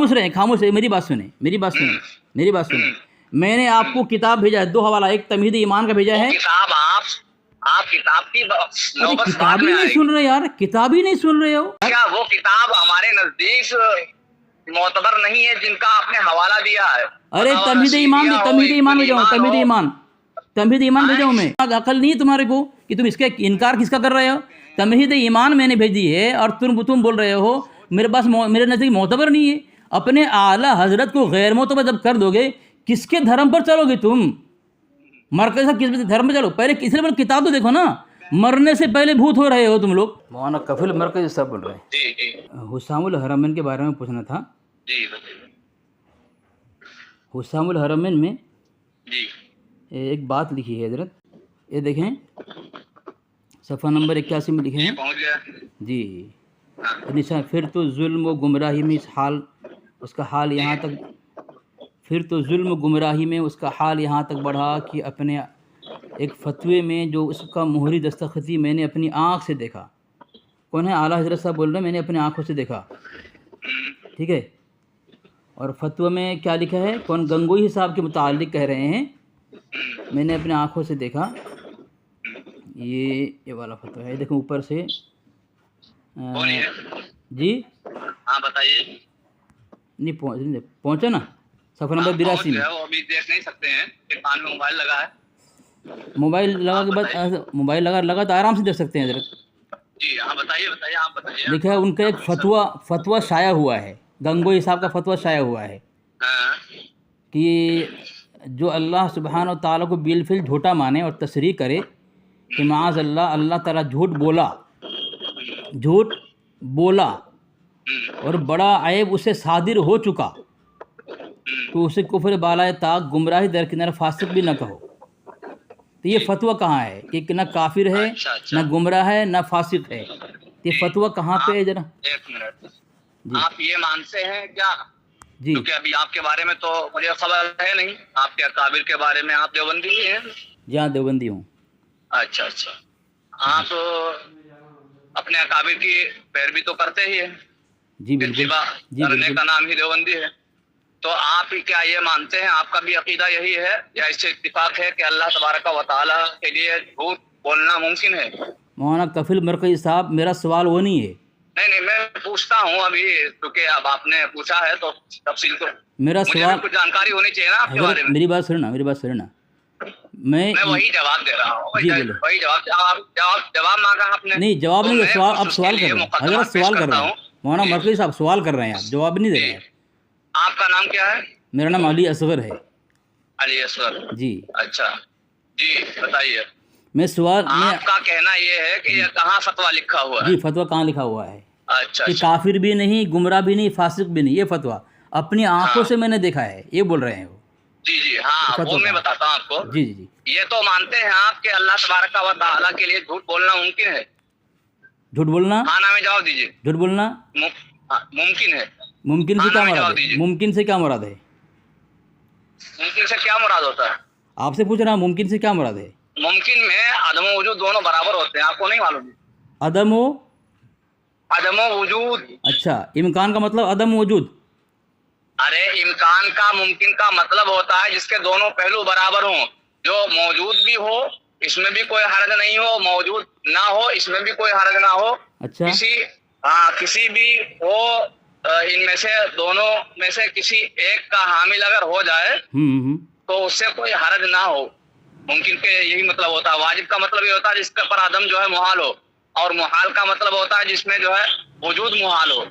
خاموش رہیں، خاموش رہیں، میری بات سنیں، میری بات سنیں، میری بات سنیں. میں نے آپ کو کتاب بھیجا ہے، 2 حوالہ، ایک تمہید ایمان کا بھیجا ہے. کتاب آپ کتاب کی ارے نوبت بعد کتاب ہی میں نہیں آئے گی. سن رہے یار، کتاب ہی نہیں سن رہے ہو. کیا وہ کتاب ہمارے نزدیک معتبر نہیں ہے جن کا آپ نے حوالہ دیا ہے؟ ارے تمہید ایمان بھی، تمہید ایمان بھیجاؤں، تمہید ایمان، تمہید ایمان بھیجاؤں میں. عقل نہیں ہے تمہارے کو کہ تم اس کا انکار کس کا کر رہے ہو؟ تمہید ایمان میں نے بھیجی ہے اور تم بول رہے ہو میرے پاس، میرے نزدیک معتبر نہیں ہے. اپنے اعلیٰ حضرت کو غیر معتبر جب کر دو گے، کس کے دھرم پر چلو گے تم؟ مرکز صاحب کس دھرم پر چلو؟ پہلے کسی نے کتاب تو دیکھو نا. مرنے سے پہلے بھوت ہو رہے ہو تم لوگ. مولانا کفیل مرکزی صاحب بول رہے ہیں. جی جی حسام الحرمین کے بارے میں پوچھنا تھا. جی حسام الحرمین میں جی ایک بات لکھی ہے حضرت، یہ دیکھیں صفحہ نمبر 81 میں لکھے ہیں. پہنچ گیا. جی نشان، پھر تو ظلم و گمراہی میں اس کا حال یہاں تک، پھر تو ظلم و گمراہی میں اس کا حال یہاں تک بڑھا کہ اپنے ایک فتوے میں جو اس کا مہری دستخطی میں نے اپنی آنکھ سے دیکھا. کون ہے؟ اعلیٰ حضرت صاحب بول رہے ہیں میں نے اپنی آنکھوں سے دیکھا. ٹھیک ہے. اور فتوہ میں کیا لکھا ہے؟ کون؟ گنگوئی صاحب کے متعلق کہہ رہے ہیں میں نے اپنے آنکھوں سے دیکھا. یہ والا فتویٰ ہے، دیکھیں اوپر سے. جی ہاں بتائیے. نہیں پہنچا نا صفحہ نمبر 82 میں. وہ ابھی دیکھ نہیں سکتے ہیں کہ کان میں موبائل لگا ہے. موبائل لگا کے بعد موبائل لگا تو آرام سے دیکھ سکتے ہیں حضرت. جی ہاں بتائیے آپ بتائیے. دیکھا ہے ان کا ایک فتویٰ شائع ہوا ہے، گنگوئی صاحب کا فتویٰ شائع ہوا ہے کہ جو اللہ سبحانہ و تعالیٰ کو بالفعل جھوٹا مانے اور تصریح کرے کہ معاذ اللہ تعالیٰ جھوٹ بولا اور بڑا عیب اسے صادر ہو چکا تو اسے کفر بالائے طاق، گمراہی درکنار، فاسق بھی نہ کہو. تو یہ فتویٰ کہاں ہے کہ نہ کافر ہے، نہ گمراہ ہے، نہ فاسق ہے؟ یہ فتویٰ کہاں پہ ہے ذرا؟ ایک منٹ. آپ یہ مانتے ہیں کیا؟ جی کیونکہ ابھی آپ کے بارے میں تو مجھے خبر ہے نہیں، آپ کے اکابر کے بارے میں. آپ دیوبندی ہی ہیں؟ جی ہاں دیوبندی ہوں. اچھا. آپ اپنے اکابر کی پیروی تو کرتے ہی ہیں. جی بالکل. کرنے کا نام ہی دیوبندی ہے. تو آپ کیا یہ مانتے ہیں، آپ کا بھی عقیدہ یہی ہے یا اس سے اتفاق ہے کہ اللہ تبارک و تعالیٰ کے لیے جھوٹ بولنا ممکن ہے؟ مولانا کفیل مرکزی صاحب، میرا سوال وہ نہیں ہے. نہیں میں پوچھتا ہوں ابھی، کیونکہ اب آپ نے پوچھا ہے تو تفصیل تو میرا سوال کچھ جانکاری ہونی چاہیے نا آپ کے بارے میں. میری بات سننا. میں وہی جواب دے رہا ہوں. جی بولے. وہی جواب مانگا آپ نے. نہیں جواب نہیں، سوال اب سوال کر رہے ہیں حضرت، سوال کر رہے ہیں. مولانا مرکزی صاحب سوال کر رہے ہیں، آپ جواب نہیں دے رہے ہیں. آپ کا نام کیا ہے؟ میرا نام علی اصغر ہے. علی اصغر. جی اچھا جی بتائیے. میں سوال آپ کا کہنا یہ ہے کہ یہ کہاں فتویٰ لکھا ہوا ہے؟ جی فتویٰ کہاں لکھا ہوا ہے اچھا کہ کافر بھی نہیں، گمراہ بھی نہیں، فاسق بھی نہیں. یہ فتویٰ اپنی آنکھوں سے میں نے دیکھا ہے، یہ بول رہے ہیں وہ. جی ہاں وہ میں بتاتا ہوں آپ کو. جی یہ تو مانتے ہیں آپ کہ اللہ تبارک و تعالیٰ کے لیے جھوٹ بولنا ممکن ہے؟ جھوٹ بولنا؟ ہاں نام جواب دیجیے. جھوٹ بولنا ممکن ہے. ممکن سے کیا مراد ہے؟ ممکن سے کیا مراد ہے؟ ممکن سے کیا مراد ہوتا ہے؟ آپ سے پوچھ رہا ہوں ممکن سے کیا مراد ہے؟ ممکن میں عدم و وجود دونوں برابر ہوتے ہیں، آپ کو نہیں معلوم؟ عدم و وجود. اچھا، امکان کا مطلب عدم وجود. ارے امکان کا ممکن کا مطلب ہوتا ہے جس کے دونوں پہلو برابر ہوں، جو موجود بھی ہو اس میں بھی کوئی حرج نہیں ہو، موجود نہ ہو اس میں بھی کوئی حرج نہ ہو. اچھا کسی بھی ہو ان میں سے دونوں میں سے کسی ایک کا حامل اگر ہو جائے تو اس سے کوئی حرج نہ ہو. ممکن کے یہی مطلب ہوتا ہے. واجب کا مطلب یہ ہوتا ہے جس کے پر عدم جو ہے محال ہو، اور محال کا مطلب ہوتا ہے جس میں جو ہے وجود محال ہو.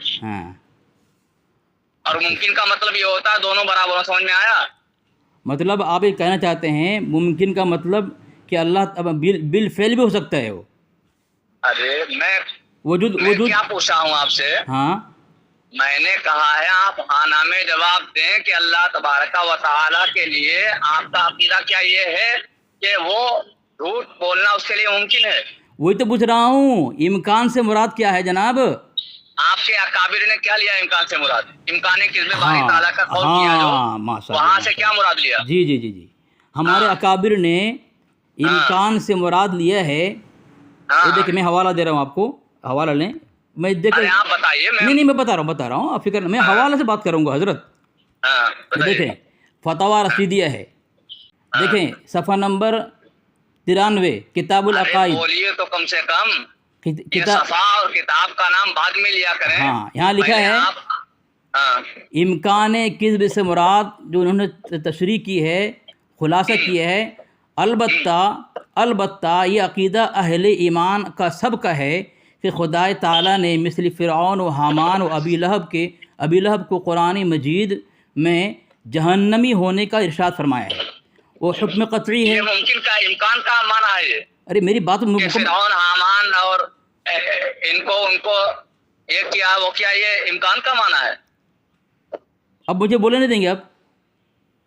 اور ممکن کا مطلب یہ ہوتا ہے دونوں برابر ہو. سمجھ میں آیا؟ مطلب آپ یہ کہنا چاہتے ہیں ممکن کا مطلب کہ اللہ بالفعل بھی ہو سکتا ہے وہ. ارے میں وجود کیا پوچھا ہوں آپ سے؟ ہاں میں نے کہا ہے آپ ہاں نامے جواب دیں کہ اللہ تبارک و تعالیٰ کے لیے آپ کا عقیدہ کیا یہ ہے کہ وہ جھوٹ بولنا اس کے لیے ممکن ہے؟ وہی تو پوچھ رہا ہوں، امکان سے مراد کیا ہے جناب؟ آپ کے اکابر نے کیا لیا امکان سے مراد؟ امکان کذب باری تعالیٰ کا قول کیا جو وہاں سے کیا مراد لیا؟ جی ہمارے اکابر نے امکان سے مراد لیا ہے. یہ دیکھیں میں حوالہ دے رہا ہوں آپ کو، حوالہ لیں. میں دیکھیں ارے آپ بتائیے. نہیں میں بتا رہا ہوں آپ فکر میں حوالے سے بات کروں گا حضرت. دیکھیں فتاوی رشیدیہ ہے, دیکھیں صفحہ نمبر 93 کتاب العقائد. بولیے تو کم سے کم یہ صفحہ اور کتاب کا نام بعد میں لیا کریں. ہاں یہاں لکھا ہے امکان کذب سے مراد جو انہوں نے تشریح کی ہے, خلاصہ کیا ہے, البتہ یہ عقیدہ اہل ایمان کا سب کا ہے کہ خدا تعالیٰ نے مثل فرعون و حامان و ابی لہب کو قرآن مجید میں جہنمی ہونے کا ارشاد فرمایا ہے. وہ حکم قطعی ہے. یہ ممکن کا امکان کا معنی ہے یہ. ارے میری بات فرعون حامان اور ان کو یہ کیا وہ کیا, یہ امکان کا معنی ہے. اب مجھے بولے نہیں دیں گے. اب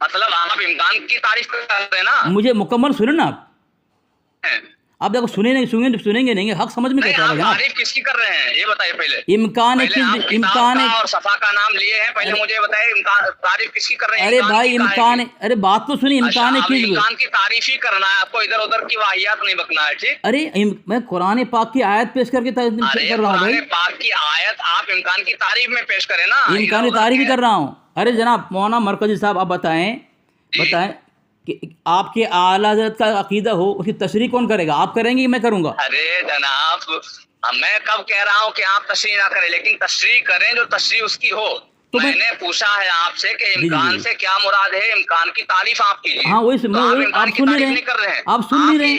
مطلب آپ امکان کی تعریف کرتے ہیں نا. مجھے مکمل سنیں نا آپ دیکھو سنیں گے نہیں, حق سمجھ میں کہتا ہے. تعریف کس کی کر رہے ہیں یہ بتائیے پہلے. امکان اور صفحہ کا نام لیے ہیں, پہلے مجھے بتائیے تعریف کس کی کر رہے ہیں. ارے بھائی امکان, ارے بات تو سنی. امکان کی تعریف ہی کرنا ہے آپ کو, ادھر ادھر کی واحیات نہیں بکنا ہے. ٹھیک. ارے میں قرآن پاک کی آیت پیش کر کے کر رہا ہوں بھائی. قرآن پاک کی آیت آپ امکان کی تعریف میں پیش کریں نا. امکان کی تعریف ہی کر رہا ہوں. ارے جناب مولانا مرکزی صاحب آپ بتائیں کہ آپ کے اعلیٰ حضرت کا عقیدہ ہو, اس کی تشریح کون کرے گا؟ آپ کریں گے میں کروں گا؟ ارے جناب میں کب کہہ رہا ہوں کہ آپ تشریح نہ کریں, لیکن تشریح کریں جو تشریح اس کی ہو. تو میں نے پوچھا ہے آپ سے کہ امکان سے کیا مراد ہے, امکان کی تعریف آپ کیجیے. ہاں وہی آپ سن نہیں رہے, آپ سن نہیں رہے.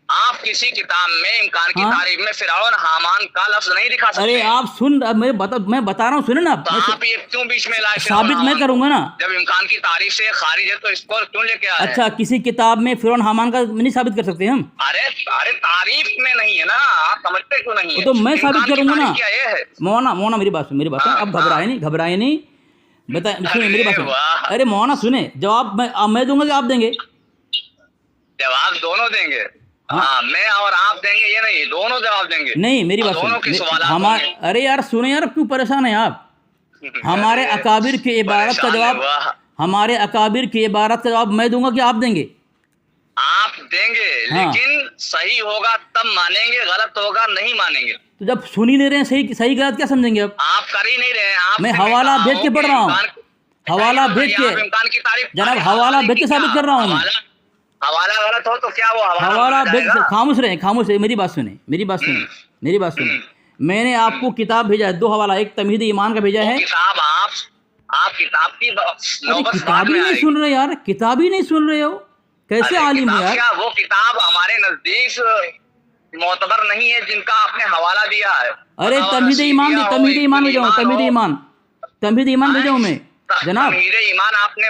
آپ کسی کتاب میں امکان کی تعریف میں فرعون حامان کا لفظ نہیں دکھا سکتے. ارے آپ سن, میں بتا رہا ہوں, سنیں نا. آپ یہ کیوں بیچ میں لائے؟ ثابت میں کروں گا نا. جب امکان کی تعریف سے خارج ہے تو اس کو کیوں لے کے آئے؟ اچھا کسی کتاب میں فرعون حامان کا نہیں ثابت کر سکتے ہم؟ ارے تعریف میں نہیں ہے نا, آپ سمجھتے کیوں نہیں ہے؟ تو میں ثابت کروں گا نا. کیا یہ ہے مولانا میری بات سن, اب گھبرائے نہیں بتائیں, سنیں میری بات سن. ارے مولانا سنیں, جواب میں دوں گا کہ آپ دیں گے؟ جواب دونوں دیں گے. ہاں میں اور آپ دیں گے یہ نہیں, دونوں جواب دیں گے. نہیں میری بات سن. ارے یار سنیں یار, کیوں پریشان ہیں آپ؟ ہمارے اکابر کی عبارت کا جواب میں دوں گا کہ آپ دیں گے؟ آپ دیں گے, لیکن صحیح ہوگا تب مانیں گے, غلط ہوگا نہیں مانیں گے. تو جب سن ہی نہیں رہے ہیں صحیح غلط کیا سمجھیں گے؟ اب آپ کر ہی نہیں رہے ہیں. میں حوالہ بھیج کے پڑھ رہا ہوں, حوالہ بھیج کے جناب, حوالہ بھیج کے ثابت کر رہا ہوں. حوالہ غلط ہو تو کیا وہ حوالہ بھیج, خاموش رہیں, میری بات سنیں. میں نے آپ کو کتاب بھیجا ہے, 2 حوالہ, ایک تمہید ایمان کا بھیجا ہے. آپ کتاب کی کتاب ہی نہیں سن رہے یار, کتاب ہی نہیں سن رہے ہو, کیسے عالم ہو یار؟ وہ کتاب ہمارے نزدیک معتبر نہیں ہے جن کا آپ نے حوالہ دیا ہے. ارے تمہید ایمان بھیجاؤں میں جناب. تمہید ایمان آپ نے,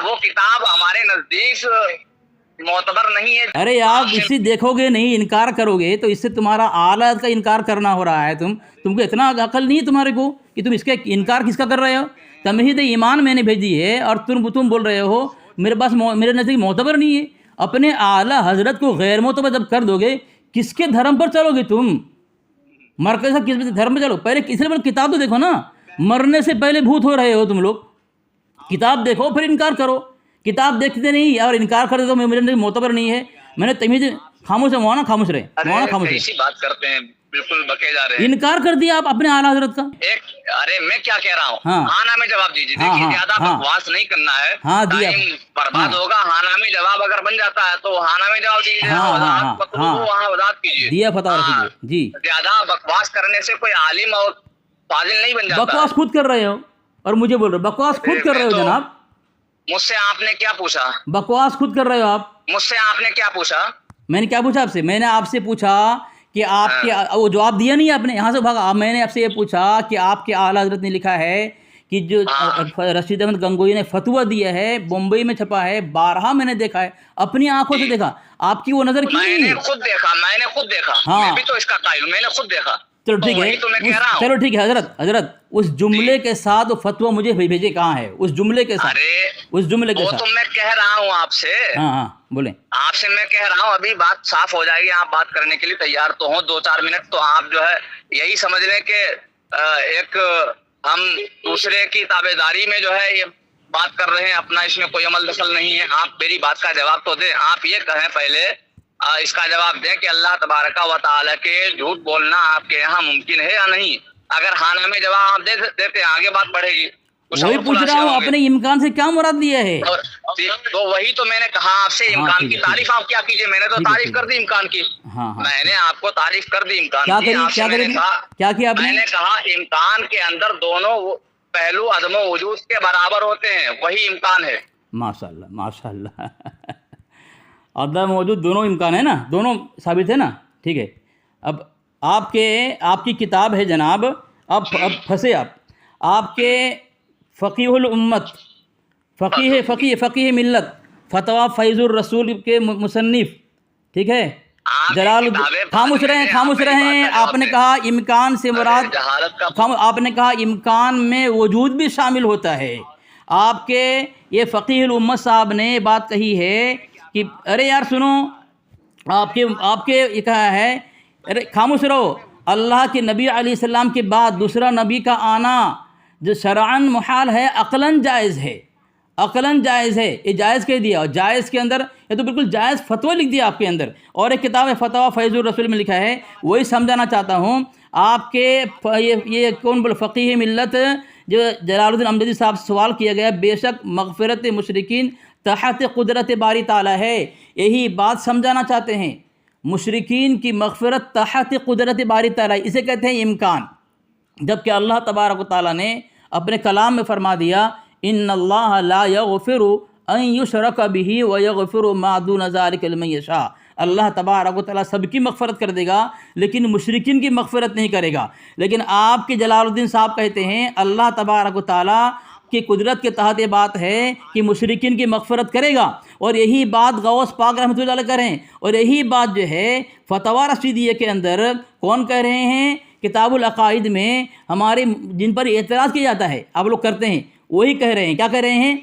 وہ کتاب ہمارے نزدیک معتبر نہیں ہے. ارے آپ اسی دیکھو گے نہیں, انکار کرو گے تو اس سے تمہارا اعلیٰ کا انکار کرنا ہو رہا ہے. تم کو اتنا عقل نہیں ہے تمہارے کو کہ تم اس کا انکار کس کا کر رہے ہو؟ تمہید ایمان میں نے بھیجی ہے اور تم بول رہے ہو میرے پاس, میرے نزدیک معتبر نہیں ہے. اپنے اعلیٰ حضرت کو غیر معتبر جب کر دو گے, کس کے دھرم پر چلو گے تم؟ مرکز سے کس دھرم پر چلو؟ پہلے کسی نے کتاب تو دیکھو نا, مرنے سے پہلے بھوت ہو رہے ہو تم لوگ. کتاب دیکھو پھر انکار کرو. کتاب دیکھتے نہیں اور انکار کرتے تو میرے اندر معتبر نہیں ہے. میں نے تمہید, خاموش ہے مولانا, خاموش رہے مولانا, ایسی بات کرتے ہیں, بالکل بکے جا رہے ہیں. انکار کر دیا آپ اپنے اعلیٰ حضرت کا. ارے میں کیا کہہ رہا ہوں, ہاں میں جواب دیجیے. دیکھیے زیادہ بکواس نہیں کرنا ہے, ٹائم برباد ہوگا. ہاں میں جواب اگر بن جاتا ہے تو ہاں میں جواب دیجیے, وہاں وضاحت کیجیے, دیا فتح جی. زیادہ بکواس کرنے سے کوئی عالم اور فاضل نہیں بن جاتا. بکواس خود کر رہے ہو اور مجھے بول رہے ہو, بکواس خود کر رہے ہو جناب. مجھ سے آپ نے کیا پوچھا؟ بکواس خود کر رہے ہو آپ. مجھ سے آپ نے کیا پوچھا؟ میں نے کیا پوچھا آپ سے؟ میں نے آپ سے پوچھا کہ آپ کے, وہ جواب دیا نہیں آپ نے, یہاں سے بھاگا. میں نے آپ سے یہ پوچھا کہ آپ کے اعلیٰ حضرت نے لکھا ہے کہ جو رشید احمد گنگوئی نے فتویٰ دیا ہے, بمبئی میں چھپا ہے, 12 میں نے دیکھا ہے, اپنی آنکھوں سے دیکھا. آپ کی وہ نظر کیوں نہیں ہے؟ میں نے خود دیکھا, میں بھی تو اس کا قائل ہوں, میں نے خود دیکھا. چلو ٹھیک ہے حضرت, اس جملے کے ساتھ وہ فتویٰ مجھے بھیجے کہاں ہے؟ اس جملے کے ساتھ, اس جملے کے ساتھ. تو میں کہہ رہا ہوں آپ سے, ہاں بولیں. آپ سے میں کہہ رہا ہوں, ابھی بات صاف ہو جائے گی. آپ بات کرنے کے لیے تیار تو ہوں 2-4 منٹ, تو آپ جو ہے یہی سمجھ لیں کہ ایک ہم دوسرے کی تابعداری میں جو ہے یہ بات کر رہے ہیں, اپنا اس میں کوئی عمل دخل نہیں ہے. آپ میری بات کا جواب تو دیں. آپ یہ کہیں پہلے, اس کا جواب دیں کہ اللہ تبارک و تعالیٰ کے جھوٹ بولنا آپ کے یہاں ممکن ہے یا نہیں. اگر ہاں میں جواب آپ دیتے ہیں آگے بات بڑھے گی. وہی پوچھ رہا ہوں اپنے امکان سے کیا مراد لیا ہے. تو وہی تو میں نے کہا آپ سے امکان کی تعریف آپ کیا کیجیے. میں نے تو تعریف کر دی امکان کی. میں نے آپ کو تعریف کر دی امکان کی. کیا کیا میں نے کہا امکان کے اندر دونوں پہلو عدم و وجود کے برابر ہوتے ہیں, وہی امکان ہے. ماشاء اللہ ماشاء اللہ. عدم موجود دونوں امکان ہے نا, دونوں ثابت ہے نا. ٹھیک ہے, اب آپ کی کتاب ہے جناب, اب پھنسے آپ کے فقیہ الامت, فقیہ ملت, فتویٰ فیض الرسول کے مصنف, ٹھیک ہے, جلال. خاموش رہیں. آپ نے کہا امکان سے مراد, آپ نے کہا امکان میں وجود بھی شامل ہوتا ہے. آپ کے یہ فقیہ الامت صاحب نے بات کہی ہے کہ ارے یار سنو, آپ کے یہ کہا ہے, ارے خاموش رہو, اللہ کے نبی علیہ السلام کے بعد دوسرا نبی کا آنا جو شرعاً محال ہے, عقلاً جائز ہے. عقلاً جائز ہے, یہ جائز کہہ دیا. اور جائز کے اندر یہ تو بالکل جائز فتویٰ لکھ دیا آپ کے اندر. اور ایک کتاب ہے فتویٰ فیض الرسول میں لکھا ہے, وہی سمجھانا چاہتا ہوں. آپ کے یہ کون بول فقیہ ملت جو جلال الدین امجدی صاحب سے سوال کیا گیا, بے شک مغفرت مشرکین تحت قدرت باری تعالیٰ ہے, یہی بات سمجھانا چاہتے ہیں. مشرکین کی مغفرت تحت قدرت باری تعالیٰ, اسے کہتے ہیں امکان. جبکہ اللہ تبارک و تعالیٰ نے اپنے کلام میں فرما دیا, ان اللہ لا یغفر ان یشرک بہ ویغفر ما دون ذلک لمن یشاء. اللہ تبارک و تعالیٰ سب کی مغفرت کر دے گا لیکن مشرکین کی مغفرت نہیں کرے گا. لیکن آپ کے جلال الدین صاحب کہتے ہیں اللہ تبارک و تعالیٰ کی قدرت کے تحت یہ بات ہے کہ مشرکین کی مغفرت کرے گا. اور یہی بات غوث پاک رحمۃ اللہ علیہ کریں, اور یہی بات جو ہے فتویٰ رشیدیہ کے اندر کون کہہ رہے ہیں, کتاب العقائد میں ہمارے جن پر اعتراض کیا جاتا ہے آپ لوگ کرتے ہیں, وہی کہہ رہے ہیں. کیا کہہ رہے ہیں؟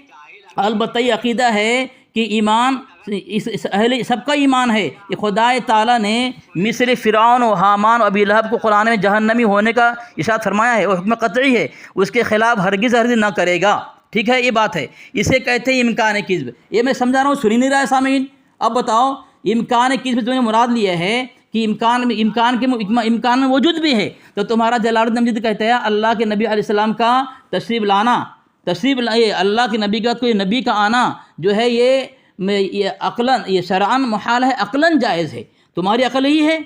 البتہ یہ عقیدہ ہے کہ ایمان اہل سب کا ایمان ہے کہ خدا تعالیٰ نے مصر فرعون و حامان و ابی لہب کو قرآن میں جہنمی ہونے کا ارشاد فرمایا ہے, اور حکم قطعی ہے, اس کے خلاف ہرگز نہ کرے گا. ٹھیک ہے, یہ بات ہے. اسے کہتے ہیں امکان کذب. یہ میں سمجھا رہا ہوں, سن ہی نہیں رہا ہے سامعین. اب بتاؤ امکان کذب تم نے مراد لیا ہے کہ امکان میں وجود بھی ہے, تو تمہارا جلال الدین امجدی کہتا ہے اللہ کے نبی علیہ السلام کا تشریف اللہ کے نبی کا کوئی نبی کا آنا جو ہے یہ عقلاً, یہ شرعاً محال ہے, عقلاً جائز ہے. تمہاری عقل یہی ہے.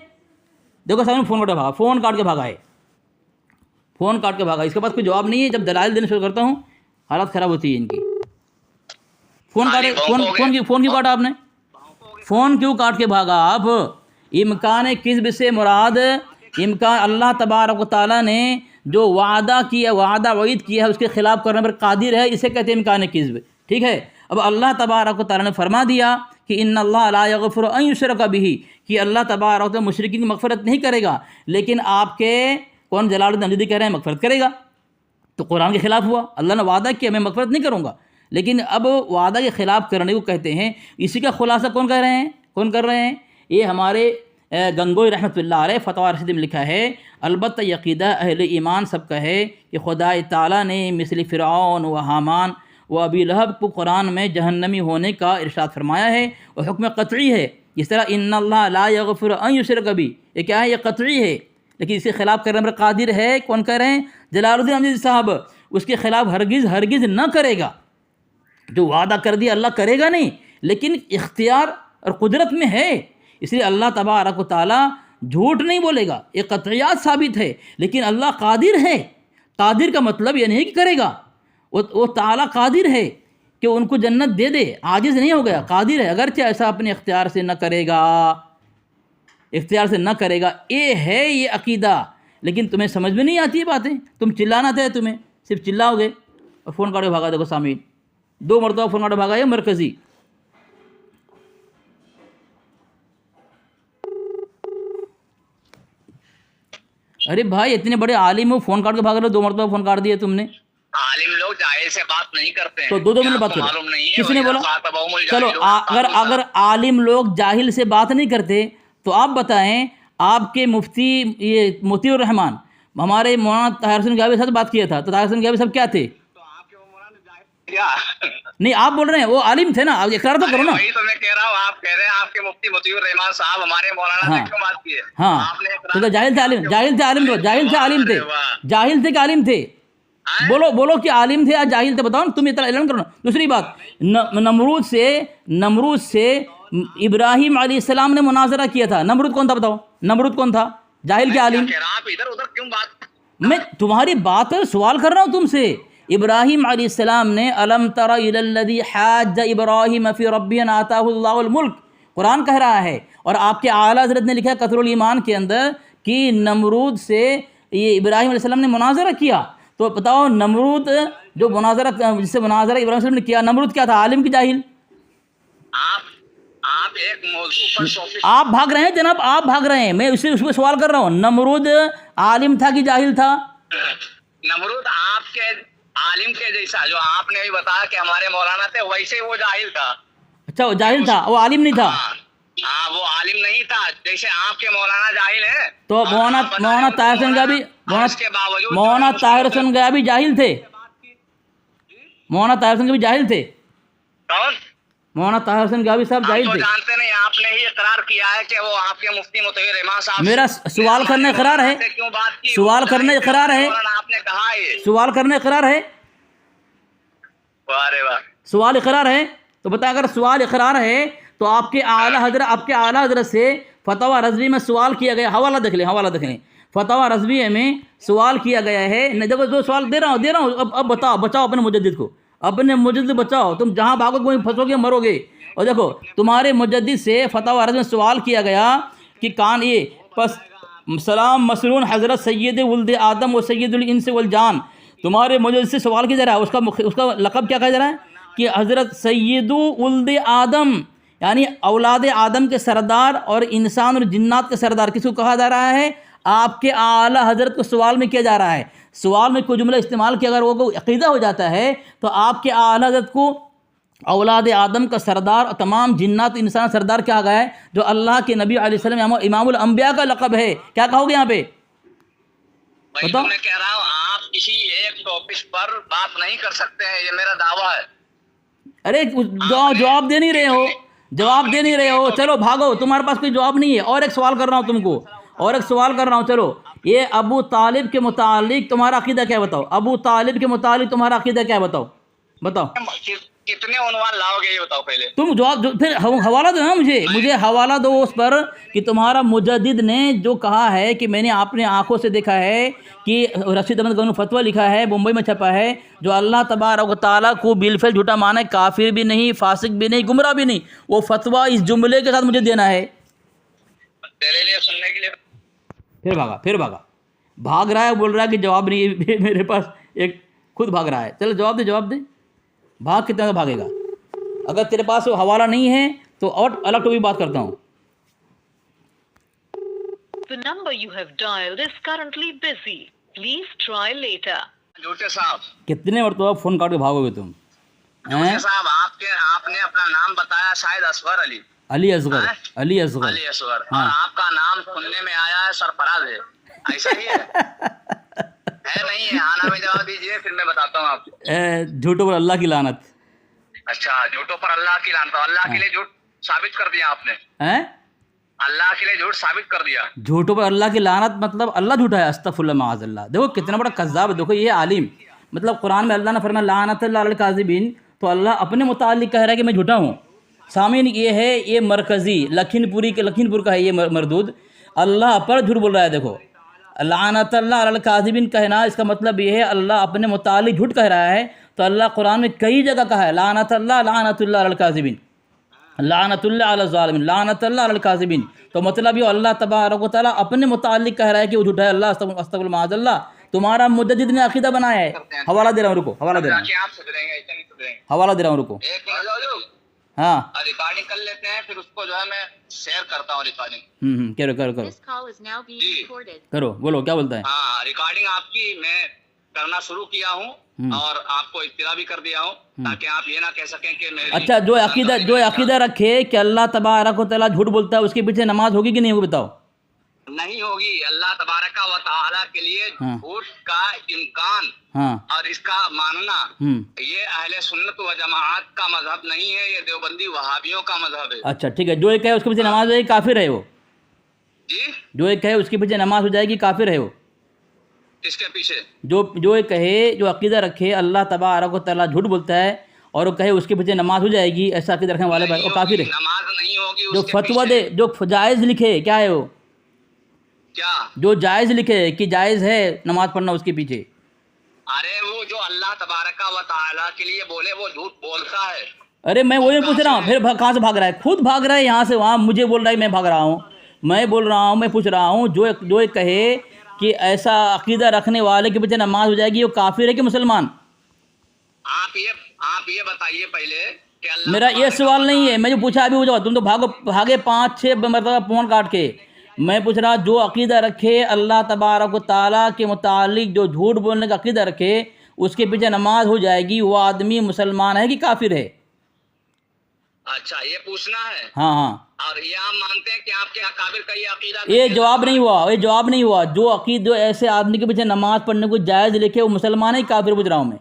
دیکھو سامنے فون کاٹ کے بھاگا ہے. اس کے پاس کوئی جواب نہیں ہے. جب دلائل دینا شروع کرتا ہوں حالت خراب ہوتی ہے ان کی. فون کیوں کاٹا آپ نے؟ فون کیوں کاٹ کے بھاگا آپ؟ امکان کذب سے مراد امکان اللہ تبارک و تعالیٰ نے جو وعدہ وعید کیا ہے اس کے خلاف کرنے پر قادر ہے, اسے کہتے ہیں امکان کذب. ٹھیک ہے, اب اللہ تبارک و تعالیٰ نے فرما دیا کہ ان اللہ لا یغفر ان یشرک بہ, کہ اللہ تبارک و تعالیٰ مشرکین کی مغفرت نہیں کرے گا. لیکن آپ کے کون جلال الدین امجدی کہہ رہے ہیں مغفرت کرے گا, تو قرآن کے خلاف ہوا. اللہ نے وعدہ کیا میں مغفرت نہیں کروں گا, لیکن اب وعدہ کے خلاف کرنے کو کہتے ہیں. اسی کا خلاصہ کون کر رہے ہیں؟ یہ ہمارے گنگوئی رحمۃ اللہ علیہ فتویٰ رشید میں لکھا ہے. البتہ عقیدہ اہل ایمان سب کا ہے کہ خدا تعالیٰ نے مثل فرعون و حامان و ابی لہب کو قرآن میں جہنمی ہونے کا ارشاد فرمایا ہے, اور حکم قطعی ہے. اس طرح ان اللہ لا یغفر ان یشرک بہ, یہ کیا ہے؟ یہ قطعی ہے, لیکن اس کے خلاف کرنے پر قادر ہے. کون کہہ رہے ہیں؟ جلال الدین امجدی صاحب. اس کے خلاف ہرگز نہ کرے گا. جو وعدہ کر دیا اللہ کرے گا نہیں, لیکن اختیار اور قدرت میں ہے. اس لیے اللہ تبارک و تعالیٰ جھوٹ نہیں بولے گا, یہ قطعیات ثابت ہے. لیکن اللہ قادر ہے. قادر کا مطلب یہ نہیں کہ کرے گا, وہ تعالیٰ قادر ہے کہ ان کو جنت دے دے, عاجز نہیں ہو گیا, قادر ہے. اگرچہ ایسا اپنے اختیار سے نہ کرے گا, یہ ہے یہ عقیدہ. لیکن تمہیں سمجھ میں نہیں آتی یہ باتیں, تم چلانا تھا, تمہیں صرف چلاؤ گے اور فون کاٹ کے بھاگا. دیکھو سامعین, 2 مرتبہ فون کاٹ کے بھاگا ہے مرکزی. ارے بھائی اتنے بڑے عالم ہو, فون کاٹ کے بھاگ رہے ہو, 2 مرتبہ فون کاٹ دیا تم نے. عالم لوگ جاہل سے بات نہیں کرتے ہیں, تو 2 منٹ بات کرو. کس نے بولا؟ چلو اگر عالم لوگ جاہل سے بات نہیں کرتے تو آپ بتائیں, آپ کے مفتی الرحمان ہمارے مولانا طاہر حسین غیابی صاحب سے بات کیا تھا, تو طاہر حسین غیابی صاحب کیا تھے؟ کیا نہیں آپ بول رہے ہیں وہ عالم تھے نا, آپ اقرار تو کرو نا. وہی تو میں کہہ رہا ہوں, آپ کہہ رہے ہیں آپ کے مفتی مطیع الرحمان صاحب ہمارے مولانا نے کیوں بات کی ہے؟ ہاں آپ نے تو جاہل تھے عالم, جاہل تھے عالم, جاہل تھے عالم تھے, جاہل تھے کہ عالم تھے؟ بولو کہ عالم تھے یا جاہل تھے, بتاؤ نا, تم اتنا اعلان کرو نا. دوسری بات, نمرود سے ابراہیم علیہ السلام نے مناظرہ کیا تھا. نمرود کون تھا بتاؤ, نمرود کون تھا؟ جاہل کہ عالم؟ آپ ادھر ادھر کیوں بات, میں تمہاری بات سوال کر رہا ہوں تم سے. ابراہیم علیہ السلام نے الم تر الی الذی حاج ابراہیم فی ربہ ان آتاہ اللہ الملک, قرآن کہہ رہا ہے, اور آپ کے اعلیٰ حضرت نے لکھا ہے قطر الایمان کے اندر کہ نمرود سے یہ ابراہیم علیہ السلام نے مناظرہ کیا. تو بتاؤ نمرود جو مناظرہ, جس سے مناظرہ ابراہیم علیہ السلام نے کیا, نمرود کیا تھا, عالم کی جاہل؟ آپ ایک موضوع پر آپ بھاگ رہے ہیں جناب, آپ بھاگ رہے ہیں. میں اس پہ سوال کر رہا ہوں, نمرود عالم تھا کہ جاہل تھا؟ نمرود آپ کے عالم کے جیسا, جو آپ نے بھی بتایا کہ ہمارے مولانا تھے, ویسے وہ جاہل تھا. اچھا وہ جاہل تھا, وہ عالم نہیں تھا. ہاں وہ عالم نہیں تھا, جیسے آپ کے مولانا جاہل ہیں. تو مولانا طاہر حسین گیا بھی, مولانا طاہر حسین گیا بھی جاہل تھے. مولانا طاہر حسین بھی جاہل تھے. کون؟ مولانا طاہر حسین گیا بھی صاحب جاہل تھے. جانتے نہیں, آپ نے ہی اقرار کیا ہے کہ وہ آپ کے مفتی مطیع الرحمان صاحب. میرا سوال کرنے اقرار ہے, سوال کرنے اقرار ہے, آپ نے کہا یہ سوال کرنے اقرار ہے, سوال اقرار ہے. تو بتا, اگر سوال اقرار ہے تو آپ کے اعلیٰ حضرت سے فتویٰ رضوی میں سوال کیا گیا, حوالہ دیکھ لیں, فتویٰ رضویہ میں سوال کیا گیا ہے. دیکھو جو سوال دے رہا ہوں, اب بچاؤ اپنے مجدد کو, اپنے مجدد بچاؤ. تم جہاں بھاگو گے وہیں پھنسو گے, مرو گے. اور دیکھو تمہارے مجدد سے فتویٰ رضوی میں سوال کیا گیا کہ کان یہ پس سلام مسرون حضرت سید ولد آدم و سید الانس والجان, تمہارے مجدد سے سوال کیا جا رہا ہے, اس کا لقب کیا کہا جا رہا ہے کہ حضرت سید ولد آدم, یعنی اولاد آدم کے سردار اور انسان اور جنات کے سردار. کس کو کہا جا رہا ہے؟ آپ کے اعلیٰ حضرت کو سوال میں کیا جا رہا ہے. سوال میں کوئی جملہ استعمال کیا اگر وہ عقیدہ ہو جاتا ہے تو آپ کے اعلیٰ حضرت کو اولاد آدم کا سردار اور تمام جنات انسان سردار کیا گیا ہے, جو اللہ کے نبی علیہ السلام امام الانبیاء کا لقب ہے. کیا کہو گے یہاں پہ بتاؤ؟ میں کہہ رہا ہوں آپ کسی ایک ٹاپک پر بات نہیں کر سکتے ہیں, یہ میرا دعویٰ ہے. ارے جواب دے نہیں رہے ہو, جواب دے نہیں رہے ہو. چلو بھاگو, تمہارے پاس کوئی جواب نہیں ہے. اور ایک سوال کر رہا ہوں تم کو, اور ایک سوال کر رہا ہوں. چلو یہ ابو طالب کے متعلق تمہارا عقیدہ کیا بتاؤ, ابو طالب کے متعلق تمہارا عقیدہ کیا بتاؤ, بتاؤ. کتنے عنوان لاؤ گے یہ بتاؤ پہلے. تم جواب پھر حوالہ دو نا مجھے حوالہ دو اس پر کہ تمہارا مجدد نے جو کہا ہے کہ میں نے اپنے آنکھوں سے دیکھا ہے کہ رشید احمد گنگو فتویٰ لکھا ہے, ممبئی میں چھپا ہے, جو اللہ تبارک و تعالیٰ کو بالفعل جھوٹا مانا ہے, کافر بھی نہیں, فاسق بھی نہیں, گمراہ بھی نہیں. وہ فتویٰ اس جملے کے ساتھ مجھے دینا ہے. تیرے لیے سننے کے لیے پھر بھاگ رہا ہے, بول رہا ہے کہ جواب نہیں میرے پاس, ایک خود بھاگ رہا ہے. چلو جواب دے. بھاگ کتنا بھاگے گا؟ اگر تیرے پاس وہ حوالہ نہیں ہے تو اور الگ ٹاپک بات کرتا ہوں. The number you have dialed is currently busy. Please try later. جھوٹے صاحب کتنے مرتبہ فون کاٹ کے بھاگو گے تم؟ جھوٹے صاحب آپ نے اپنا نام بتایا شاید اصغر علی اصغر. اور آپ کا نام سننے میں آیا ہے سرفراز ہے, ایسا ہی ہے نہیں ہے؟ آنا میں جواب دیجیے, پھر میں بتاتا ہوں آپ کو. جھوٹوں پر اللہ کی لعنت. اچھا جھوٹوں پر اللہ کی لعنت, اللہ کے لیے جھوٹ ثابت کر دیا آپ نے, اللہ کے لیے جھوٹ ثابت کر دیا. جھوٹوں پر اللہ کی لعنت مطلب اللہ جھوٹا ہے, استغفر اللہ معاذ اللہ. دیکھو کتنا بڑا کذاب ہے. دیکھو یہ عالم, مطلب قرآن میں اللہ نے فرمایا لعنت اللہ علی الکاذبین, تو اللہ اپنے متعلق کہہ رہا ہے کہ میں جھوٹا ہوں. سامعین یہ ہے, یہ مرکزی لکھن پور کا ہے یہ مردود, اللہ پر جھوٹ بول رہا ہے. دیکھو لعنت اللہ علی الکاذبین کہنا, اس کا مطلب یہ ہے اللہ اپنے متعلق جھوٹ کہہ رہا ہے. تو اللہ قرآن میں کئی جگہ کہا ہے لعنت اللہ علی الکاذبین, لعنت اللہ علی الظالمین, لعنت اللہ علی الکاذبین. تو مطلب یہ اللہ تبارک و تعالیٰ اپنے متعلق کہہ رہا ہے کہ وہ جھوٹا ہے. اللہ استغفر اللہ معاذ اللہ. تمہارا مجدد نے عقیدہ بنایا ہے. حوالہ دے رہا ہوں, رکو حوالہ دے رہا ہوں, رکو. ہاں ریکارڈنگ کر لیتے ہیں, پھر اس کو جو ہے میں شیئر کرتا ہوں ریکارڈنگ. کرو بولو کیا بولتا ہے. ہاں ریکارڈنگ آپ کی میں کرنا شروع کیا ہوں, اور آپ کو اطلاع بھی کر دیا ہوں, تاکہ آپ یہ نہ کہہ سکیں کہ اچھا جو عقیدہ رکھے کہ اللہ تبارک و تعالیٰ جھوٹ بولتا ہے, اس کے پیچھے نماز ہوگی کہ نہیں ہوگی بتاؤ. نہیں ہوگی. اللہ تبارک و تعالیٰ کے لیے ہاں. جھوٹ کا امکان ہاں اور اس کا ماننا یہ اہل سنت و جماعت کا مذہب نہیں ہے, یہ دیوبندی وہابیوں کا مذہب ہے. اچھا ٹھیک ہے. جو ایک ہے اس کے پیچھے نماز ہو جائے گی کافر ہے وہ. جی جو ایک ہے اس کے پیچھے نماز ہو جائے گی کافر ہے وہ. کس کے پیچھے؟ جو ایک کہے, جو عقیدہ رکھے اللہ تبارک و تعالیٰ جھوٹ بولتا ہے اور وہ کہے اس کے پیچھے نماز ہو جائے گی, ایسا عقیدہ رکھنے والے وہ کافر ہے. نماز نہیں ہوگی جو اس کے فتویٰ پیچھے. دے, جو جائز لکھے, کیا ہے وہ, کیا جو جائز لکھے کہ جائز ہے نماز پڑھنا اس کے پیچھے. ارے وہ جو اللہ تبارک و تعالیٰ کے لیے بولے وہ جھوٹ بولتا ہے. ارے میں وہی پوچھ رہا ہوں, پھر کہاں سے بھاگ رہا ہے؟ خود بھاگ رہا ہے یہاں سے وہاں, مجھے بول رہا ہے میں بھاگ رہا ہوں. میں بول رہا ہوں, میں پوچھ رہا ہوں, جو ایک کہے کہ ایسا عقیدہ رکھنے والے کے پیچھے نماز ہو جائے گی, وہ کافر ہے کہ مسلمان؟ آپ یہ بتائیے پہلے کہ اللہ میرا یہ سوال نہیں ہے, میں جو پوچھا ابھی وہ جواب. تم تو بھاگے 5-6 مرتبہ فون کاٹ کے. میں پوچھ رہا جو عقیدہ رکھے اللہ تبارک و تعالیٰ کے متعلق, جو جھوٹ بولنے کا عقیدہ رکھے, اس کے پیچھے نماز ہو جائے گی, وہ آدمی مسلمان ہے کہ کافر ہے؟ اچھا یہ پوچھنا ہے. ہاں ہاں. اور یہ آپ مانتے ہیں کہ آپ کے اکابر کا یہ عقیدہ؟ یہ جواب نہیں ہوا, یہ جواب نہیں ہوا. جو ایسے آدمی کے پیچھے نماز پڑھنے کو جائز لکھے, وہ مسلمان ہے کہ کافر پوچھ رہا ہوں میں.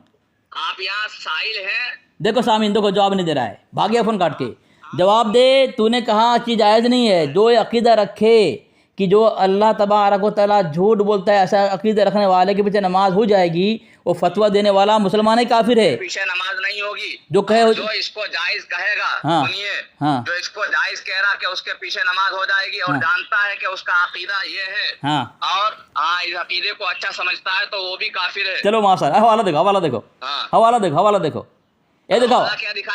آپ یہاں سائل ہیں. دیکھو سامعین, دیکھو جواب نہیں دے رہا ہے, بھاگیا فون کاٹ کے. جواب دے. تو نے کہا کہ جائز نہیں ہے. جو عقیدہ رکھے کہ جو اللہ تبارک و تعالیٰ جھوٹ بولتا ہے, ایسا عقیدہ رکھنے والے کے پیچھے نماز ہو جائے گی, وہ فتویٰ دینے والا مسلمان ہے کافر ہے؟ پیچھے نماز نہیں ہوگی. جو کہے جو اس کو جائز کہے گا, ہاں سنیے, ہاں جو اس کو جائز کہہ رہا کہ اس کے پیچھے نماز ہو جائے گی اور جانتا ہے کہ اس کا عقیدہ یہ ہے, ہاں اور اس عقیدے کو اچھا سمجھتا ہے, تو وہ بھی کافر ہے. چلو ماشاء اللہ, حوالہ دیکھو, حوالہ دیکھو, ہاں حوالہ دیکھو, یہ دیکھو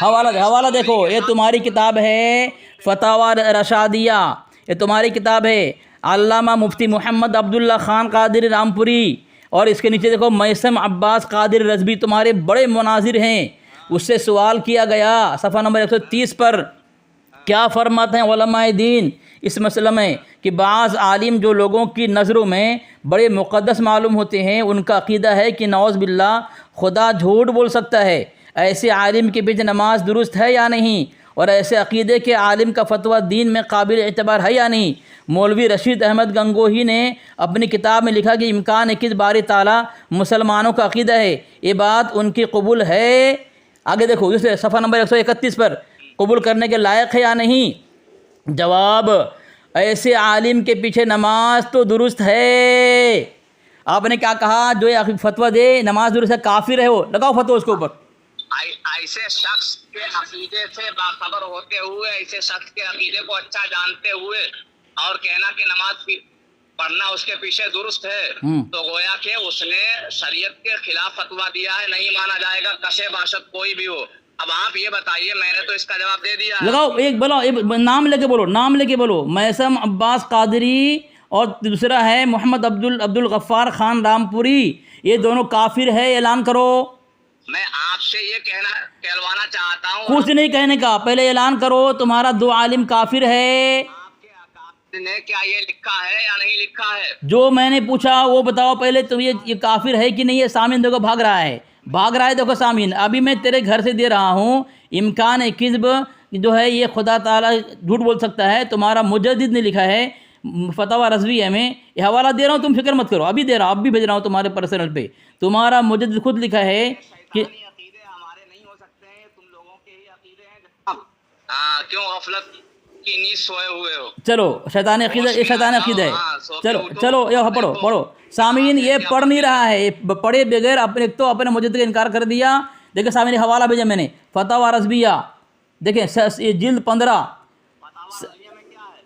حوالہ دیکھو. یہ تمہاری کتاب ہے فتاوی رشادیہ, یہ تمہاری کتاب ہے علامہ مفتی محمد عبداللہ خان قادری رامپوری, اور اس کے نیچے دیکھو میثم عباس قادری رضوی, تمہارے بڑے مناظر ہیں. اس سے سوال کیا گیا صفحہ نمبر 130 پر, کیا فرماتے ہیں علماء دین اس مسئلہ میں کہ بعض عالم جو لوگوں کی نظروں میں بڑے مقدس معلوم ہوتے ہیں, ان کا عقیدہ ہے کہ نعوذ باللہ خدا جھوٹ بول سکتا ہے, ایسے عالم کے پیچھے نماز درست ہے یا نہیں, اور ایسے عقیدے کے عالم کا فتویٰ دین میں قابل اعتبار ہے یا نہیں. مولوی رشید احمد گنگوہی نے اپنی کتاب میں لکھا کہ امکان کس باری تعالیٰ مسلمانوں کا عقیدہ ہے, یہ بات ان کی قبول ہے. آگے دیکھو دوسرے صفحہ نمبر 131 پر, قبول کرنے کے لائق ہے یا نہیں؟ جواب, ایسے عالم کے پیچھے نماز تو درست ہے. آپ نے کیا کہا؟ جو فتویٰ دے نماز درست ہے کافر ہے وہ. لگاؤ فتویٰ اس کے اوپر. ایسے شخص کے عقیدے سے باخبر ہوتے ہوئے, ایسے شخص کے عقیدے کو اچھا جانتے ہوئے, اور کہنا کہ نماز پڑھنا اس کے پیچھے درست ہے, تو گویا کہ اس نے شریعت کے خلاف فتویٰ دیا ہے, نہیں مانا جائے گا, کشے باشد کوئی بھی ہو. اب آپ یہ بتائیے, میں نے تو اس کا جواب دے دیا. لگاؤ ایک بولو, نام لے کے بولو. میثم عباس قادری اور دوسرا ہے محمد عبدالغفار خان رامپوری, یہ دونوں کافر ہے, اعلان کرو. میں آپ سے یہ کہلوانا چاہتا ہوں, کچھ نہیں کہنے کا, پہلے اعلان کرو تمہارا دو عالم کافر ہے. آپ کے اکابر نے کیا یہ لکھا ہے یا نہیں لکھا ہے؟ جو میں نے پوچھا وہ بتاؤ پہلے. تو یہ کافر ہے کہ نہیں؟ یہ سامعین دیکھو بھاگ رہا ہے. دیکھو سامعین, ابھی میں تیرے گھر سے دے رہا ہوں امکان کذب جو ہے یہ خدا تعالیٰ جھوٹ بول سکتا ہے. تمہارا مجدد نے لکھا ہے فتاوی رضویہ میں, یہ حوالہ دے رہا ہوں, تم فکر مت کرو, ابھی دے رہا ہوں, اب بھی بھیج رہا ہوں تمہارے پرسنل پہ. تمہارا مجدد خود لکھا ہے کہ عقیدے ہمارے نہیں ہو سکتے ہیں, تم لوگوں کے ہی عقیدے ہیں. کیوں غفلت کی نیند سوئے ہوئے ہو؟ چلو شیطان عقیدہ, یہ شیطان عقیدہ ہے. چلو یہ پڑھو سامعین, یہ پڑھ نہیں رہا ہے, پڑھے بغیر اپنے مجدد کا انکار کر دیا. دیکھیں سامعین حوالہ بھیجا میں نے, فتاوی رضویہ, دیکھیں یہ جلد 15.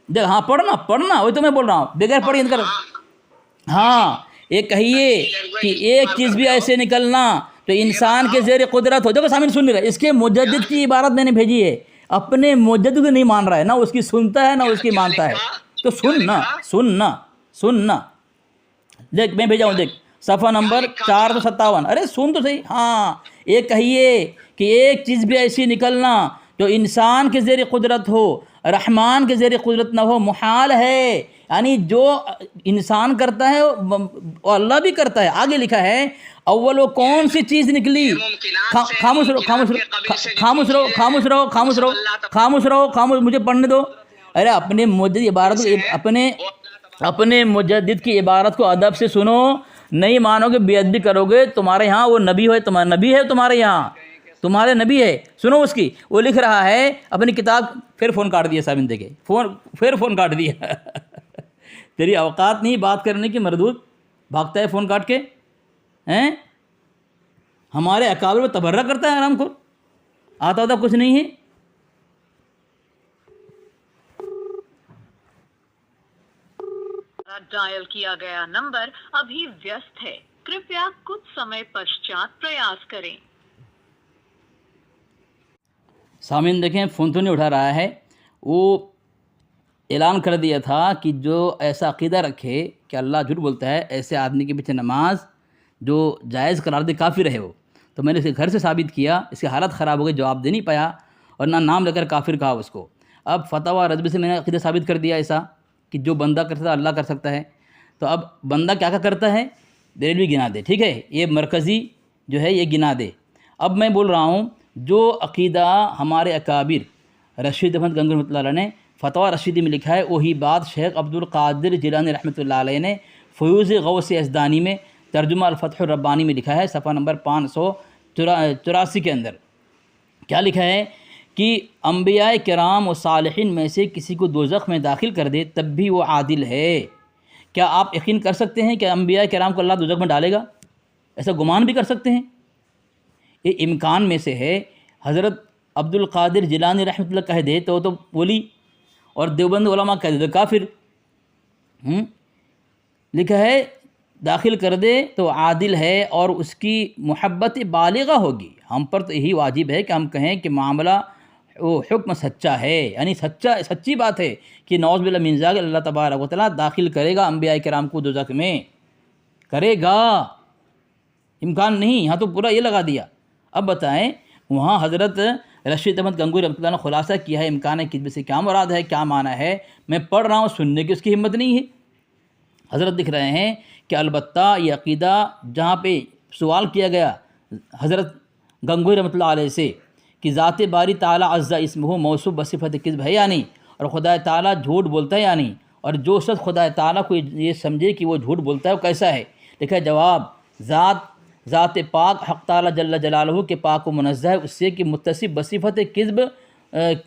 دیکھ, ہاں پڑھنا وہی تو میں بول رہا ہوں, بغیر پڑھے انکار. ہاں یہ کہیے کہ ایک چیز بھی ایسے نکلنا تو انسان کے زیر قدرت ہو. دیکھو سامعین سن نہیں رہا, اس کے مجدد کی عبارت میں نے بھیجی ہے, اپنے مجدد کو نہیں مان رہا ہے, نہ اس کی سنتا ہے نہ اس کی مانتا ہے. تو سننا دیکھ, میں بھیجا ہوں, دیکھ صفحہ نمبر 457. ارے سن تو صحیح. ہاں یہ کہیے کہ ایک چیز بھی ایسی نکلنا جو انسان کے زیر قدرت ہو, رحمان کے زیر قدرت نہ ہو, محال ہے. یعنی جو انسان کرتا ہے وہ اللہ بھی کرتا ہے. آگے لکھا ہے اول وہ کون سی چیز نکلی. خاموش رہو, مجھے پڑھنے دو. ارے اپنے مجدد عبارت اپنے اپنے مجدد کی عبارت کو ادب سے سنو، نہیں مانو گے بے ادبی کرو گے، تمہارے ہاں وہ نبی ہے، تمہارا نبی ہے، تمہارے یہاں تمہارے نبی ہے، سنو اس کی. وہ لکھ رہا ہے اپنی کتاب، پھر فون کاٹ دیا صاحب کے فون کاٹ دیا. تیری اوقات نہیں بات کرنے کی مردود، بھاگتا ہے فون کاٹ کے. ہیں ہمارے اکابر میں تبرہ کرتا ہے آرام کو، آتا ہوتا کچھ نہیں ہے. ڈائل کیا گیا نمبر ابھی ویست ہے، کرپیا کچھ سمے پشچات پریاس کریں. سامعین دیکھیں فون تو نہیں اٹھا رہا ہے. وہ اعلان کر دیا تھا کہ جو ایسا عقیدہ رکھے کہ اللہ جھوٹ بولتا ہے، ایسے آدمی کے پیچھے نماز جو جائز قرار دے کافر ہے وہ. تو میں نے اسے گھر سے ثابت کیا، اس کی حالت خراب ہو گئی، جواب دے نہیں پایا اور نہ نام لے کر کافر کہا اس کو. اب فتویٰ رضوی سے میں نے عقیدہ ثابت کر دیا ایسا کہ جو بندہ کر سکتا ہے اللہ کر سکتا ہے. تو اب بندہ کیا کرتا ہے، دلیل گنا دے، ٹھیک ہے، یہ مرکزی جو ہے یہ گنا دے. اب میں بول رہا ہوں جو عقیدہ ہمارے اکابر رشید احمد گنگوہی رحمۃ اللہ علیہ نے فتویٰ رشیدی میں لکھا ہے، وہی بات شیخ عبد القادر جیلانی رحمۃ اللہ علیہ نے فیوض غوث یزدانی میں ترجمہ الفتح الربانی میں لکھا ہے، صفحہ نمبر 584 کے اندر. کیا لکھا ہے کہ انبیاء کرام و صالحین میں سے کسی کو دوزخ میں داخل کر دے تب بھی وہ عادل ہے. کیا آپ یقین کر سکتے ہیں کہ انبیاء کرام کو اللہ دوزخ میں ڈالے گا؟ ایسا گمان بھی کر سکتے ہیں؟ یہ امکان میں سے ہے. حضرت عبد القادر جیلانی رحمۃ اللہ کہہ دے تو ولی، اور دیوبند علماء کہہ دے تو کافر. لکھا ہے داخل کر دے تو عادل ہے اور اس کی محبت بالغہ ہوگی. ہم پر تو یہی واجب ہے کہ ہم کہیں کہ معاملہ وہ حکم سچا ہے، یعنی سچی بات ہے کہ نعوذ باللہ من ذالک اللہ تبارک و تعالیٰ داخل کرے گا انبیاء کرام کو دوزخ میں، کرے گا. امکان نہیں، یہاں تو پورا یہ لگا دیا. اب بتائیں وہاں حضرت رشید احمد گنگوہی رحمۃ اللہ نے خلاصہ کیا ہے امکان کذب سے کیا مراد ہے، کیا معنی ہے. میں پڑھ رہا ہوں، سننے کی اس کی ہمت نہیں ہے. حضرت دکھ رہے ہیں کہ البتہ یہ عقیدہ جہاں پہ سوال کیا گیا حضرت گنگوہی رحمۃ اللہ علیہ سے کہ ذات باری تعالیٰ عز اسمہ موصوف بصفت کذب ہے یا نہیں، اور خدا تعالیٰ جھوٹ بولتا ہے یا نہیں، اور جو شخص خدا تعالیٰ کو یہ سمجھے کہ وہ جھوٹ بولتا ہے وہ کیسا ہے. لکھا ہے جواب، ذات پاک حق تعالیٰ جل جلالہ کے پاک و منزہ ہے اس سے کہ متصف بصفت کذب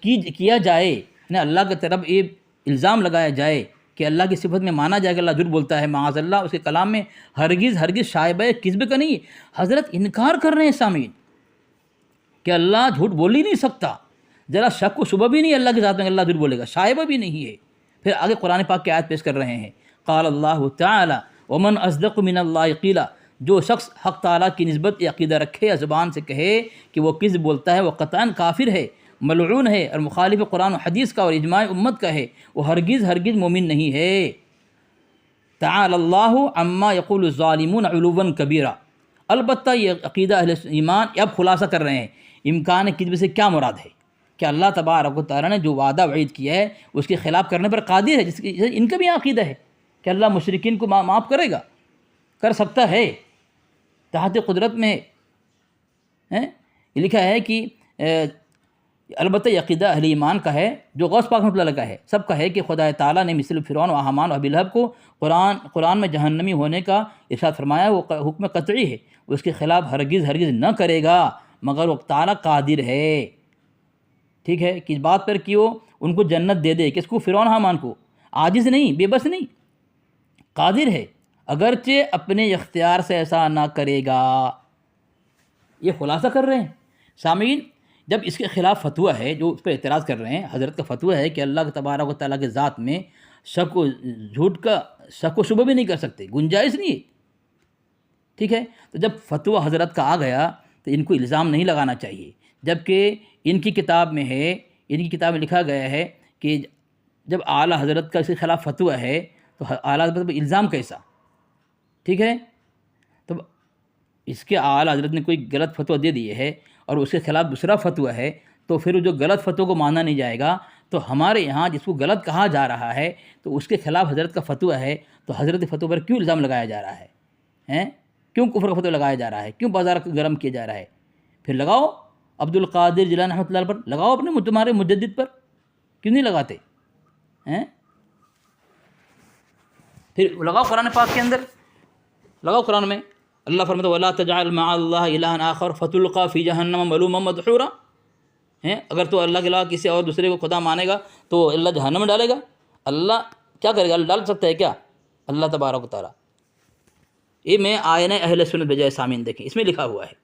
کیا جائے، یعنی اللہ کی طرف یہ الزام لگایا جائے کہ اللہ کی صفت میں مانا جائے کہ اللہ جھوٹ بولتا ہے. معاذ اللہ، اس کے کلام میں ہرگز شائبہ کذب کا نہیں. حضرت انکار کر رہے ہیں سامعین کہ اللہ جھوٹ بول ہی نہیں سکتا، ذرا شک و شبہ بھی نہیں اللہ کے ذات میں اللہ جھوٹ بولے گا، شائبہ بھی نہیں ہے. پھر آگے قرآن پاک کی آیت پیش کر رہے ہیں، قال اللہ تعالی ومن اصدق من اللہ قیلا، جو شخص حق تعالیٰ کی نسبت یہ عقیدہ رکھے یا زبان سے کہے کہ وہ کذب بولتا ہے وہ قطعاً کافر ہے، ملعون ہے اور مخالف قرآن و حدیث کا اور اجماع امت کا ہے، وہ ہرگز مومن نہیں ہے. تعالی اللہ عما یقول الظالمون علوا کبیرا. البتہ یہ عقیدہ اہل ایمان اب خلاصہ کر رہے ہیں امکان کذب سے کیا مراد ہے کہ اللہ تبارک و تعالیٰ نے جو وعدہ وعید کیا ہے اس کے خلاف کرنے پر قادر ہے، جس کی ان کا بھی عقیدہ ہے کہ اللہ مشرکین کو معاف کرے گا، کر سکتا ہے، تحت قدرت میں ہے. یہ لکھا ہے کہ البتہ یہ عقیدہ اہل ایمان کا ہے جو غوث پاک رحمۃ اللہ کا ہے، سب کا ہے کہ خدا تعالیٰ نے مثل فرعون و حامان و ابی لہب کو قرآن میں جہنمی ہونے کا ارشاد فرمایا، وہ حکم قطعی ہے، اس کے خلاف ہرگز نہ کرے گا مگر وہ تعالیٰ قادر ہے. ٹھیک ہے، کس بات پر کہ وہ ان کو جنت دے دے، کس کو؟ فرعون حامان کو. عاجز نہیں، بے بس نہیں، قادر ہے، اگرچہ اپنے اختیار سے ایسا نہ کرے گا. یہ خلاصہ کر رہے ہیں سامعین. جب اس کے خلاف فتویٰ ہے، جو اس پر اعتراض کر رہے ہیں، حضرت کا فتویٰ ہے کہ اللہ تبارک و تعالیٰ کے ذات میں شک و شبہ بھی نہیں کر سکتے، گنجائش نہیں ہے. ٹھیک ہے، تو جب فتویٰ حضرت کا آ گیا تو ان کو الزام نہیں لگانا چاہیے، جبکہ ان کی کتاب میں ہے، ان کی کتاب میں لکھا گیا ہے کہ جب اعلیٰ حضرت کا اس کے خلاف فتویٰ ہے تو اعلیٰ حضرت پر الزام کیسا؟ ٹھیک ہے، تو اس کے اعلیٰ حضرت نے کوئی غلط فتویٰ دے دی ہے اور اس کے خلاف دوسرا فتویٰ ہے، تو پھر جو غلط فتویٰ کو مانا نہیں جائے گا. تو ہمارے یہاں جس کو غلط کہا جا رہا ہے تو اس کے خلاف حضرت کا فتویٰ ہے، تو حضرت فتویٰ پر کیوں الزام لگایا جا رہا ہے؟ کیوں کفر کا فتویٰ لگایا جا رہا ہے؟ کیوں بازار گرم کیا جا رہا ہے؟ پھر لگاؤ عبد القادر جیلانی رحمۃ اللہ پر، لگاؤ اپنے تمہارے مجدد پر، کیوں نہیں لگاتے ہیں؟ پھر لگاؤ قرآن پاک کے اندر، لگاؤ قرآن میں، اللہ فرماتا ہے وَلَا تَجْعَلْ مَعَ اللَّهِ إِلَٰهًا آخَرَ فَتُلْقَىٰ فِي جَهَنَّمَ مَلُومًا مَدْحُورًا ہیں، اگر تو اللہ کے علاوہ کسی اور دوسرے کو خدا مانے گا تو اللہ جہنم میں ڈالے گا۔ اللہ کیا کرے گا؟ اللہ ڈال سکتا ہے کیا؟ اللہ تبارک و تعالیٰ۔ یہ میں آئین اہل سنت بجائے سامعین دیکھیں، اس میں لکھا ہوا ہے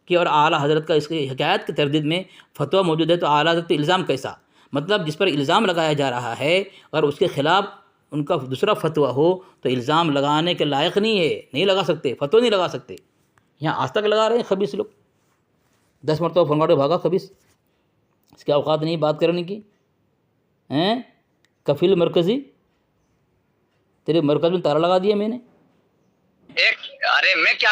کہ اور اعلیٰ حضرت کا اس کی حکایت کی تردید میں فتویٰ موجود ہے، تو اعلیٰ حضرت پہ الزام کیسا؟ مطلب جس پر الزام لگایا جا رہا ہے اور اس کے خلاف ان کا دوسرا فتویٰ ہو تو الزام لگانے کے لائق نہیں ہے، نہیں لگا سکتے، فتویٰ نہیں لگا سکتے۔ یہاں آج تک لگا رہے ہیں خبیث لوگ، 10 مرتبہ فون کاٹے بھاگا خبیث، اس کے اوقات نہیں بات کرنے کی ہیں۔ کفیل مرکزی، تیرے مرکز میں تالا لگا دیا میں نے۔ ارے میں کیا